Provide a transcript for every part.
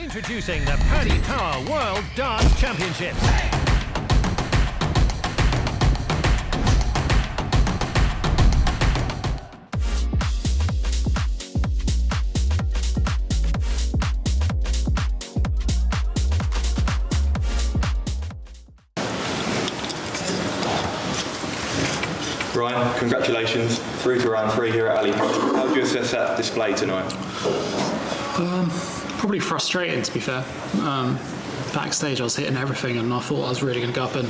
Introducing the Paddy Power World Darts Championships. Ryan, congratulations, through to round 3 here at Ali. How do you assess that display tonight? Probably frustrating, to be fair. Backstage I was hitting everything and I thought I was really going to go up and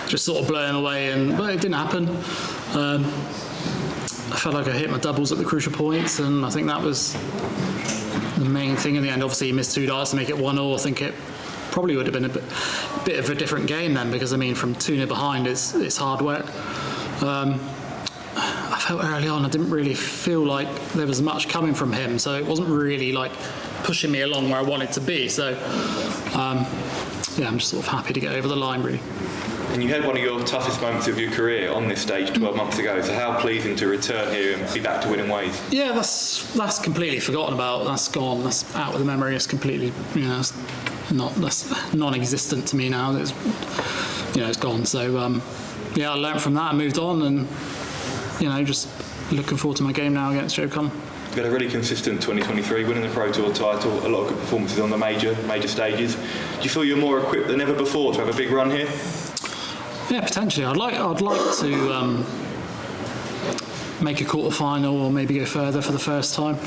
just sort of blow him away, but it didn't happen. I felt like I hit my doubles at the crucial points, and I think that was the main thing in the end. Obviously he missed 2 darts to make it 1-1. I think it probably would have been a bit of a different game then, because I mean from 2-0 behind it's hard work. I felt early on I didn't really feel like there was much coming from him, so it wasn't really like pushing me along where I wanted to be. So yeah, I'm just sort of happy to get over the line, really. And you had one of your toughest moments of your career on this stage 12 months ago, so how pleasing to return here and be back to winning ways. Yeah, that's completely forgotten about. That's gone. That's out of the memory. It's completely, that's non-existent to me now. It's gone. So yeah, I learned from that and moved on, and just looking forward to my game now against Joe Cullen. You've had a really consistent 2023, winning the Pro Tour title, a lot of good performances on the major stages. Do you feel you're more equipped than ever before to have a big run here? Yeah, potentially. I'd like to make a quarter-final or maybe go further for the first time.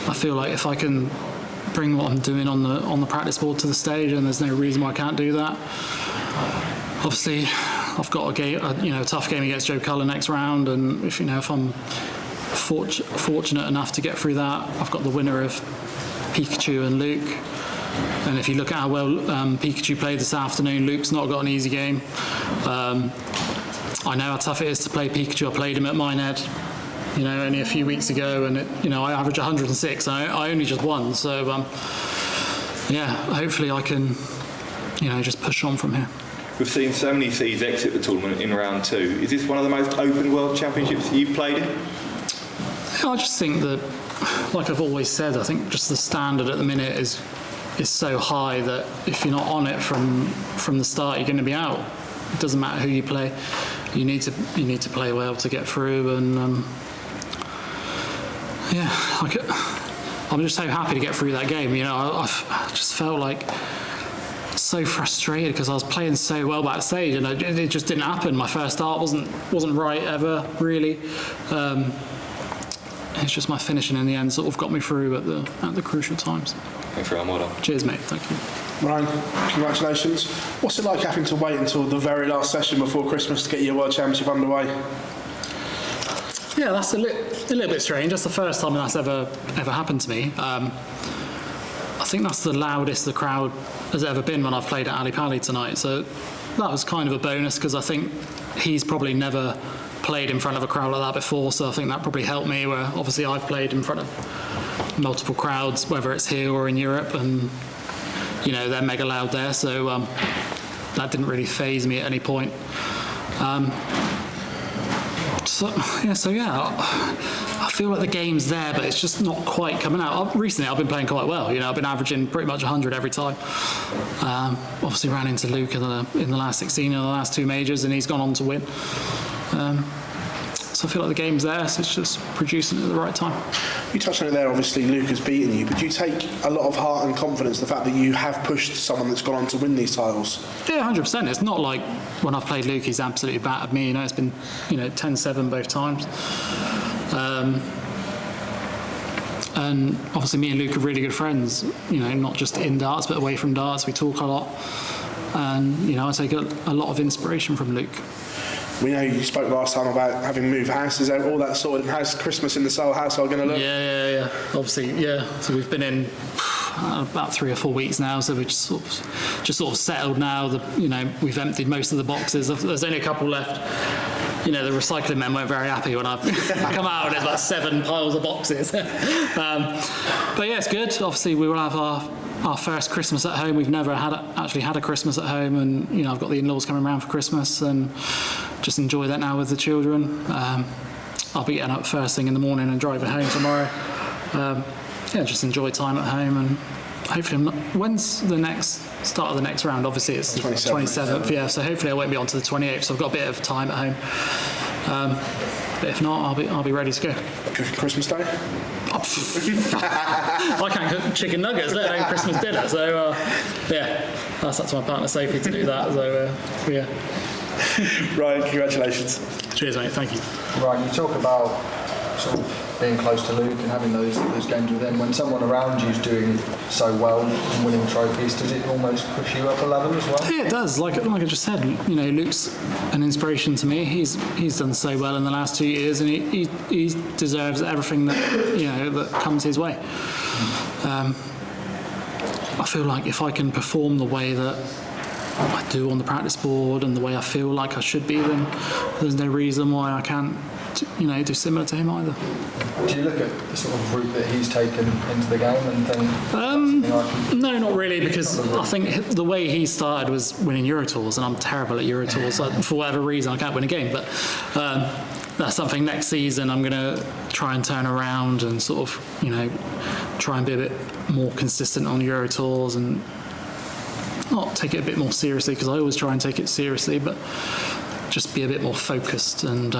I feel like if I can bring what I'm doing on the practice board to the stage, and there's no reason why I can't do that. Obviously, I've got a tough game against Joe Cullen next round, and if I'm fortunate enough to get through that, I've got the winner of Pikachu and Luke. And if you look at how well Pikachu played this afternoon, Luke's not got an easy game. I know how tough it is to play Pikachu. I played him at Minehead, only a few weeks ago, and I averaged 106. I only just won, so yeah, hopefully I can, just push on from here. We've seen so many C's exit the tournament in round 2. Is this one of the most open World Championships you've played in? I just think that, like I've always said, I think just the standard at the minute is so high that if you're not on it from the start, you're going to be out. It doesn't matter who you play. You need to play well to get through, and yeah, I'm just so happy to get through that game. I just felt like so frustrated because I was playing so well backstage, and it just didn't happen. My first dart wasn't right ever, really. It's just my finishing in the end sort of got me through at the crucial times. Thanks, Ryan. Well done. Cheers, mate. Thank you. Ryan, congratulations. What's it like having to wait until the very last session before Christmas to get your World Championship underway? Yeah, that's a little bit strange. That's the first time that's ever happened to me. I think that's the loudest the crowd has ever been when I've played at Ali Pali tonight. So that was kind of a bonus, because I think he's probably never played in front of a crowd like that before. So I think that probably helped me, where obviously I've played in front of multiple crowds, whether it's here or in Europe, and they're mega loud there. So that didn't really faze me at any point. I feel like the game's there, but it's just not quite coming out. Recently, I've been playing quite well. I've been averaging pretty much 100 every time. Obviously, ran into Luke in the last 16 in the last 2 majors, and he's gone on to win. So I feel like the game's there, so it's just producing it at the right time. You touched on it there, obviously Luke has beaten you, but do you take a lot of heart and confidence the fact that you have pushed someone that's gone on to win these titles? Yeah, 100%. It's not like when I've played Luke, he's absolutely battered me. It's been 10-7 both times. And obviously me and Luke are really good friends, not just in darts, but away from darts. We talk a lot. And, I take a lot of inspiration from Luke. We know you spoke last time about having moved houses, all that sorted, and how's Christmas in the Searle household going to look? Yeah. Obviously, yeah. So we've been in about 3 or 4 weeks now, so we're just sort of settled now. We've emptied most of the boxes. There's only a couple left. The recycling men weren't very happy when I come out and there's like 7 piles of boxes. But yeah, it's good. Obviously, we will have our first Christmas at home. We've never actually had a Christmas at home, and I've got the in-laws coming around for Christmas, and just enjoy that now with the children. I'll be getting up first thing in the morning and driving home tomorrow. Just enjoy time at home and hopefully I'm not. When's the next start of the next round? Obviously it's the 27th. Yeah, so hopefully I won't be on to the 28th. So I've got a bit of time at home. But if not, I'll be ready to go. Christmas Day? I can't cook chicken nuggets, let alone Christmas dinner. So yeah, that's up to my partner Sophie to do that. So yeah. Ryan, congratulations. Cheers, mate. Thank you. Right, you talk about sort of being close to Luke and having those games with him. When someone around you is doing so well and winning trophies, does it almost push you up a level as well? Yeah, it does. Like I just said, you know, Luke's an inspiration to me. He's done so well in the last 2 years, and he deserves everything that comes his way. I feel like if I can perform the way that I do on the practice board and the way I feel like I should be, then there's no reason why I can't, do similar to him either. Do you look at the sort of route that he's taken into the game and think? No, not really, because I think the way he started was winning Euro Tours, and I'm terrible at Euro Tours. Like, for whatever reason, I can't win a game. But that's something next season I'm going to try and turn around and sort of, try and be a bit more consistent on Euro Tours and not take it a bit more seriously, because I always try and take it seriously, but just be a bit more focused and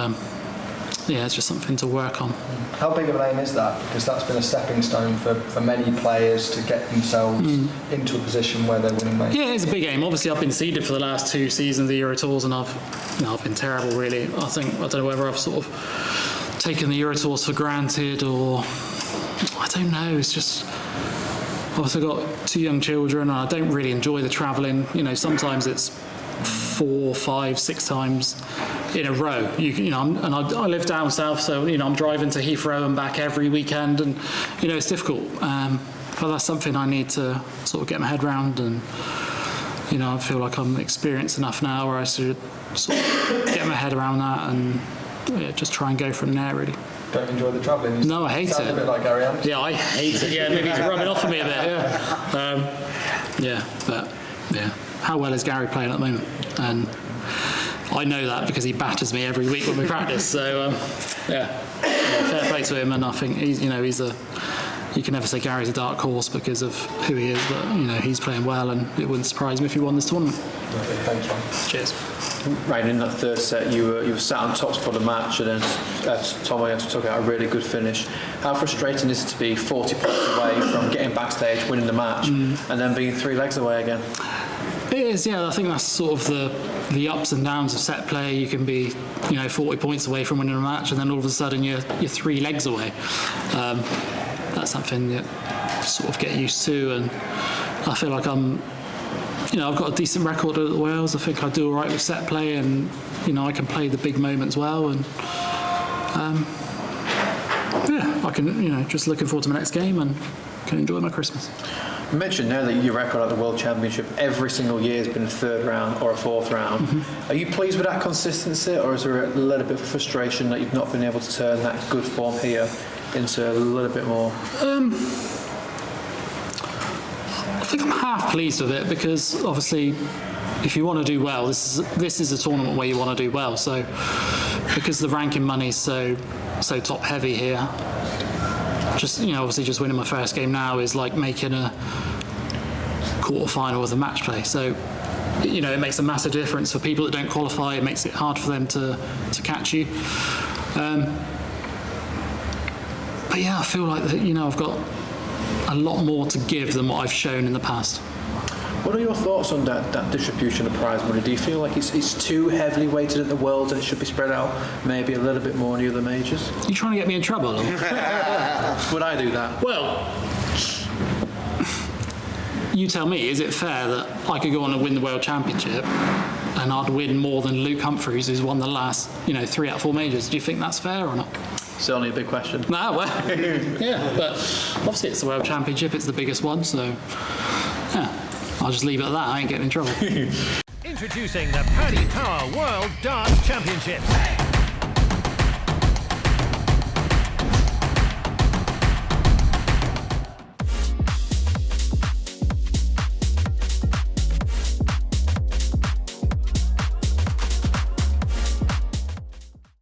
it's just something to work on. How big of an aim is that? Because that's been a stepping stone for many players to get themselves into a position where they're winning majors. Yeah, it's a big aim. Obviously, I've been seeded for the last 2 seasons of the Euro Tours, and I've been terrible, really. I don't know whether I've sort of taken the Euro Tours for granted, or I don't know. It's just, I've also got 2 young children, and I don't really enjoy the travelling. Sometimes it's 4, 5, 6 times in a row. I live down south, so I'm driving to Heathrow and back every weekend, and it's difficult. But that's something I need to sort of get my head around, and I feel like I'm experienced enough now where I should sort of get my head around that and just try and go from there, really. Don't enjoy the travelling? No, I hate it. A bit like Gary Anderson. Yeah, I hate it. Yeah, maybe he's rubbing off on me a bit. But how well is Gary playing at the moment? And I know that because he batters me every week when we practice. So fair play to him, and I think he's you can never say Gary's a dark horse because of who he is, but he's playing well, and it wouldn't surprise me if he won this tournament. Thanks, Ryan. Cheers. Right, in that third set, you were sat on tops for the match, and then Tom Williams took out a really good finish. How frustrating is it to be 40 points away from getting backstage, winning the match, and then being 3 legs away again? It is, yeah. I think that's sort of the ups and downs of set play. You can be, 40 points away from winning a match, and then all of a sudden you're 3 legs away. That's something that sort of get used to, and I feel like I've got a decent record at Wales. I think I do all right with set play, and I can play the big moments well, and I can just looking forward to my next game and can enjoy my Christmas. You mentioned now that your record at the World Championship every single year has been a 3rd round or a 4th round. Are you pleased with that consistency, or is there a little bit of frustration that you've not been able to turn that good form here into a little bit more? I think I'm half pleased with it, because obviously if you want to do well, this is a tournament where you want to do well. So because the ranking money's so top heavy here, just obviously just winning my first game now is like making a quarter-final of the match play. So it makes a massive difference for people that don't qualify. It makes it hard for them to catch you. But yeah, I feel like that I've got a lot more to give than what I've shown in the past. What are your thoughts on that distribution of prize money? Do you feel like it's too heavily weighted at the Worlds and it should be spread out maybe a little bit more in the other majors? Are you trying to get me in trouble? Or? Would I do that? Well, you tell me, is it fair that I could go on and win the World Championship and I'd win more than Luke Humphries, who's won the last 3 out of 4 majors? Do you think that's fair or not? Certainly a big question. Nah, well, yeah, but obviously it's the World Championship, it's the biggest one, so yeah, I'll just leave it at that. I ain't getting in trouble. Introducing the Paddy Power World Darts Championships.